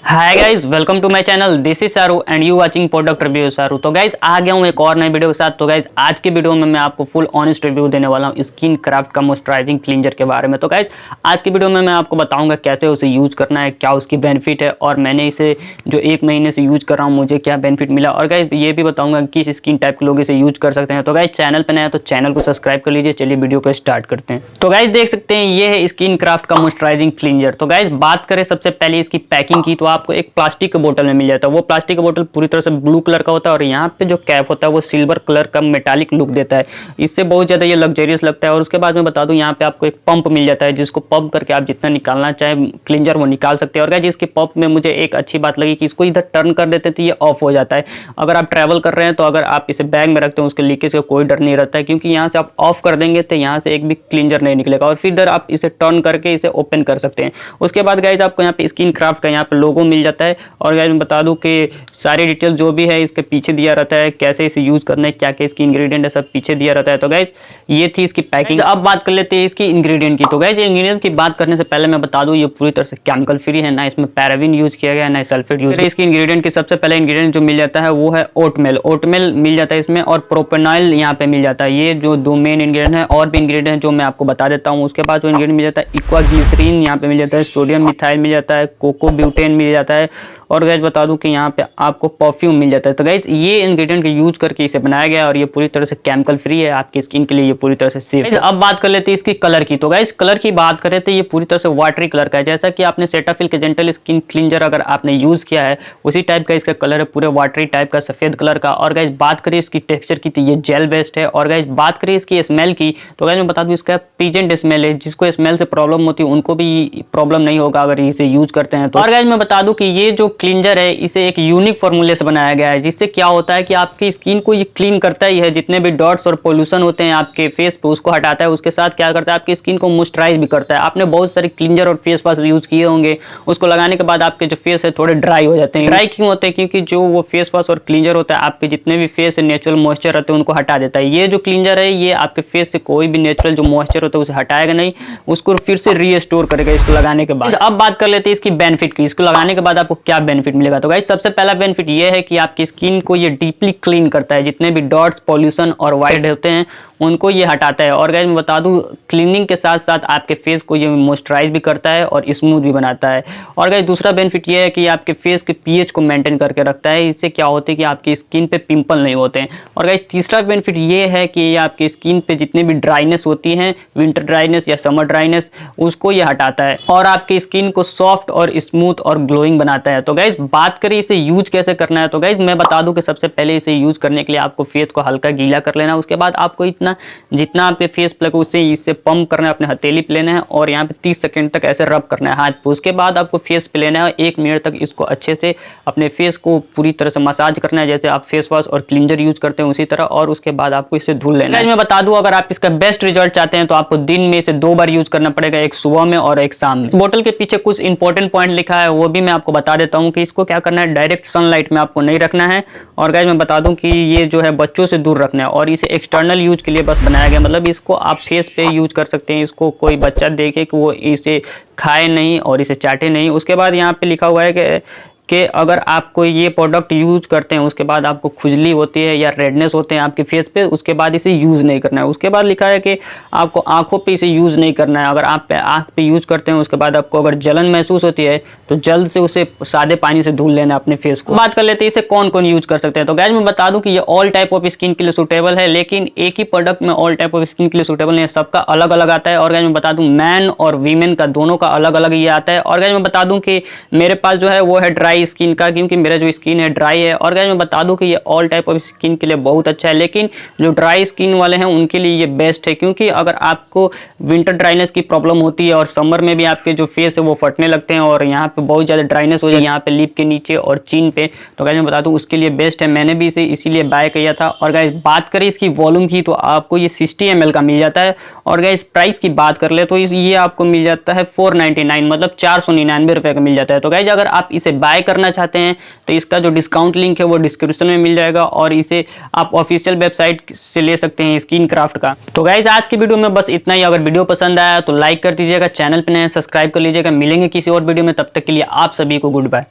Hi guys, welcome to my channel. This is Saru and you watching product review Saru. तो guys आ गया हूँ एक और नई वीडियो के साथ। तो गाइज आज की वीडियो में मैं आपको फुल ऑनेस्ट रिव्यू देने वाला हूँ स्किन क्राफ्ट का मॉइस्चराइजिंग क्लींजर के बारे में। तो गाइज आज की वीडियो में मैं आपको बताऊंगा कैसे उसे यूज करना है, क्या उसकी बेनिफिट है और मैंने इसे जो 1 महीने से यूज कर रहा हूँ मुझे क्या बेनिफिट मिला, और गाइज ये भी बताऊंगा किस स्किन टाइप के लोग इसे यूज कर सकते हैं। तो गाइज चैनल पर नया तो चैनल को सब्सक्राइब कर लीजिए। चलिए वीडियो को स्टार्ट करते हैं। तो गाइज देख सकते हैं ये है स्किन क्राफ्ट का मॉइस्चराइजिंग क्लींजर। तो गाइज बात करें सबसे पहले इसकी पैकिंग की, तो आपको एक प्लास्टिक बोतल में मिल जाता है। वो प्लास्टिक का बोतल पूरी तरह से ब्लू कलर का होता है और यहाँ पे जो कैप होता है वो सिल्वर कलर का मेटालिक लुक देता है। इससे बहुत ज़्यादा ये लग्जरियस लगता है। और उसके बाद मैं बता दूं यहाँ पे आपको एक पंप मिल जाता है जिसको पंप करके आप जितना निकालना चाहे क्लींजर वो निकाल सकते हैं। और गाइस इसके पंप में मुझे एक अच्छी बात लगी कि इसको इधर टर्न कर देते तो ये ऑफ हो जाता है। अगर आप ट्रैवल कर रहे हैं तो अगर आप इसे बैग में रखते हैं उसके लीकेज का कोई डर नहीं रहता है, क्योंकि यहाँ से आप ऑफ कर देंगे तो यहाँ से एक भी क्लींजर नहीं निकलेगा। और फिर इधर आप इसे टर्न करके इसे ओपन कर सकते हैं। उसके बाद गाइस आपको यहाँ पे स्किन क्राफ्ट का यहाँ पे लोगो मिल जाता है। और गाइस मैं बता दूं कि सारी डिटेल जो भी है इसके पीछे दिया रहता है, कैसे इसे यूज करना है, क्या क्या इसकी इंग्रेडिएंट है, सब पीछे दिया रहता है। तो गाइस ये थी इसकी पैकिंग। अब बात कर लेते हैं इसकी इंग्रेडिएंट की। तो गाइस इंग्रेडिएंट की बात करने से पहले मैं बता दूं ये पूरी तरह से केमिकल फ्री है, ना इसमें पैराबिन यूज किया गया है ना सल्फेट यूज। इसकी इंग्रेडिएंट की सबसे पहले इंग्रेडिएंट जो मिल जाता है वो है ओटमेल। ओटमेल मिल जाता है इसमें, और प्रोपेनॉइल यहाँ पे मिल जाता है। ये जो दो मेन इंग्रेडिएंट है, और भी इंग्रेडिएंट जो मैं आपको बता देता हूँ। उसके बाद जो इंग्रेडिएंट मिल जाता है इक्वाग्लिसरीन यहाँ पे मिल जाता है, सोडियम मिथाइल मिल जाता है, कोको ब्यूटेन मिल जाता है, और गाइस बता दूं कि यहाँ पे आपको परफ्यूम मिल जाता है। तो गाइस ये इंग्रेडिएंट का यूज करके इसे बनाया गया और ये पूरी तरह से केमिकल फ्री है, आपकी स्किन के लिए ये पूरी तरह से सेफ है। अब बात कर लेते हैं इसकी कलर की। तो गाइस कलर की बात करें तो ये पूरी तरह से वाटरी कलर का है। जैसा कि आपने सेटाफिल के जेंटल स्किन क्लींजर अगर आपने यूज किया है उसी टाइप का इसका कलर है, पूरे वाटरी टाइप का सफेद कलर का। और गाइस बात करें इसकी टेक्सचर की तो ये जेल बेस्ड है। और गाइस बात करें इसकी स्मेल की तो गाइस मैं बता दूं इसका प्लीजेंट स्मेल है। जिसको स्मेल से प्रॉब्लम होती है उनको भी प्रॉब्लम नहीं होगा अगर इसे यूज करते हैं तो। और गाइस मैं बता दूं कि ये जो क्लींजर है इसे एक यूनिक फॉर्मूले से बनाया गया है, जिससे क्या होता है कि आपकी स्किन को ये क्लीन करता ही है। जितने भी डॉट्स और पोल्यूशन होते हैं आपके फेस पे उसको हटाता है, उसके साथ क्या करता है आपकी स्किन को मॉइस्चराइज भी करता है। आपने बहुत सारे क्लींजर और फेस वॉश यूज किए होंगे, उसको लगाने के बाद आपके जो फेस है थोड़े ड्राई हो जाते हैं। ड्राई क्यों होते हैं? क्योंकि जो वो फेस वॉश और क्लींजर होता है आपके जितने भी फेस है नेचुरल मॉइस्चर रहते हैं उनको हटा देता है। ये जो क्लींजर है ये आपके फेस से कोई भी नेचुरल जो मॉइस्चर होता है उसे हटाएगा नहीं, उसको फिर से रीस्टोर करेगा इसको लगाने के बाद। अब बात कर लेते हैं इसकी बेनिफिट की। इसको लगाने के बाद आपको क्या बेनिफिट मिलेगा। तो गाइस सबसे पहला बेनिफिट ये है कि आपकी स्किन को ये डीपली क्लीन करता है। जितने भी डॉट्स पॉल्यूशन और वाइट होते हैं उनको ये हटाता है। और गाइस मैं बता दूं क्लीनिंग के साथ साथ आपके फेस को ये मॉइस्चराइज भी करता है और स्मूथ भी बनाता है। और गाइस दूसरा बेनिफिट ये है कि आपके फेस के पीएच को मेंटेन करके रखता है। इससे क्या होता है कि आपकी स्किन पे पिंपल नहीं होते हैं। और गाइस तीसरा बेनिफिट ये है कि ये आपकी स्किन पे जितनी भी ड्राइनेस होती है, विंटर ड्राइनेस या समर ड्राइनेस, उसको ये हटाता है और आपकी स्किन को सॉफ्ट और स्मूथ और ग्लोइंग बनाता है। तो गाइस बात करें इसे यूज कैसे करना है। तो गाइस मैं बता दूं कि सबसे पहले इसे यूज करने के लिए आपको फेस को हल्का गीला कर लेना है। उसके बाद आपको इतना जितना आप फेस पे लगे उससे इसे पंप करना है, अपने हथेली पे लेना है और यहाँ पे 30 सेकंड तक ऐसे रब करना है हाथ पे। उसके बाद आपको फेस पे लेना है 1 मिनट तक इसको अच्छे से अपने फेस को पूरी तरह से मसाज करना है, जैसे आप फेस वॉश और क्लींजर यूज करते हैं उसी तरह। और उसके बाद आपको इसे धुल लेना है। मैं बता दूं अगर आप इसका बेस्ट रिजल्ट चाहते हैं तो आपको दिन में इसे 2 बार यूज करना पड़ेगा, एक सुबह में और एक शाम में। बोतल के पीछे कुछ इंपॉर्टेंट पॉइंट लिखा है वो भी मैं आपको बता देता हूँ कि इसको क्या करना है, डायरेक्ट सनलाइट में आपको नहीं रखना है। और गाइस मैं बता दूं कि ये जो है बच्चों से दूर रखना है और इसे एक्सटर्नल यूज के लिए बस बनाया गया। मतलब इसको आप फेस पे यूज कर सकते हैं। इसको कोई बच्चा देखे कि वो इसे खाए नहीं और इसे चाटे नहीं। उसके बाद यहाँ पे लिखा हुआ है कि अगर आप कोई ये प्रोडक्ट यूज करते हैं उसके बाद आपको खुजली होती है या रेडनेस होते हैं आपके फेस पे, उसके बाद इसे यूज नहीं करना है। उसके बाद लिखा है कि आपको आंखों पे इसे यूज नहीं करना है। अगर आप आंख पे यूज करते हैं उसके बाद आपको अगर जलन महसूस होती है तो जल्द से उसे सादे पानी से धुल लेना अपने फेस को। बात कर लेते हैं इसे कौन कौन यूज कर सकते हैं। तो गाइस मैं बता दूं कि ये ऑल टाइप ऑफ स्किन के लिए सूटेबल है, लेकिन एक ही प्रोडक्ट में ऑल टाइप ऑफ स्किन के लिए सूटेबल नहीं है, सबका अलग अलग आता है। और गाइस मैं बता दूं मैन और वीमेन का दोनों का अलग अलग ये आता है। और गाइस मैं बता दूं कि मेरे पास जो है वो है ड्राई स्किन का, क्योंकि मेरा जो स्किन है ड्राई है। और गाइस मैं बता दूं कि ये ऑल टाइप ऑफ स्किन के लिए बहुत अच्छा है, लेकिन जो ड्राई स्किन वाले हैं उनके लिए ये बेस्ट है। क्योंकि अगर आपको विंटर ड्राइनेस की प्रॉब्लम होती है और समर में भी आपके जो फेस है वो फटने लगते हैं और यहाँ पे बहुत ज़्यादा ड्राइनेस हो जाए यहाँ पे लिप के नीचे और चीन पे, तो गाइस मैं बता दूं उसके लिए बेस्ट है। मैंने भी इसे इसीलिए बाय किया था। और गाइस बात करें इसकी वॉल्यूम की तो आपको ये 60 ml का मिल जाता है। और गाइस प्राइस की बात कर ले तो ये आपको मिल जाता है 499, मतलब 499 रुपये का मिल जाता है। तो गाइस अगर आप इसे बाय करना चाहते हैं तो इसका जो डिस्काउंट लिंक है वो डिस्क्रिप्शन में मिल जाएगा और इसे आप ऑफिशियल वेबसाइट से ले सकते हैं स्किन क्राफ्ट का। तो गाइज आज की वीडियो में बस इतना ही। अगर वीडियो पसंद आया तो लाइक कर दीजिएगा, चैनल पे नए सब्सक्राइब कर लीजिएगा। मिलेंगे किसी और वीडियो में, तब तक के लिए आप सभी को गुड बाय।